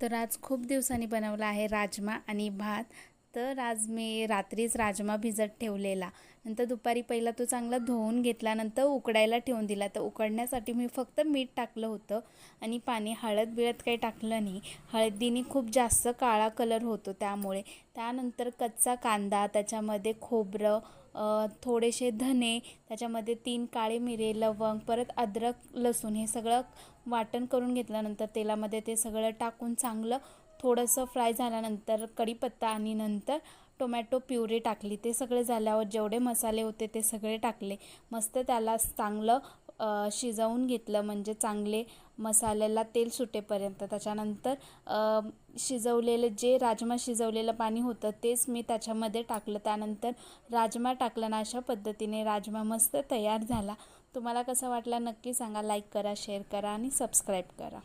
तर आज खूप दिवसांनी बनवला आहे राजमा आणि भात. तर आज मी रात्रीच राजमा भिजत ठेवलेला. नंतर दुपारी पहिला तो चांगला धुवून घेतला, नंतर उकडायला ठेवून दिला. तर उकडण्यासाठी मी फक्त मीठ टाकलं होतं आणि पाणी, हळद बिळद काही टाकलं नाही. हळदीने खूप जास्त काळा कलर होतो त्यामुळे. त्यानंतर कच्चा कांदा, त्याच्यामध्ये खोबरं, थोडेसे धने, त्याच्यामध्ये 3 काळे मिरे, लवंग, परत अद्रक, लसूण हे सगळं वाटण करून घेतल्यानंतर तेलामध्ये ते सगळं टाकून चांगलं थोडंसं फ्राय झाल्यानंतर कढीपत्ता आणि नंतर टोमॅटो प्युरी टाकली. ते सगळे झाल्यावर जेवढे मसाले होते ते सगळे टाकले. मस्त त्याला चांगलं शिजवून घेतलं, म्हणजे चांगले मसाल्याला तेल सुटेपर्यंत. त्याच्यानंतर शिजवलेलं जे राजमा शिजवलेलं पाणी होतं तेच मी त्याच्यामध्ये टाकलं. त्यानंतर राजमा टाकलं ना, अशा पद्धतीने राजमा मस्त तयार झाला. तुम्हाला कसा वाटला नक्की सांगा. लाईक करा, शेअर करा आणि सबस्क्राईब करा.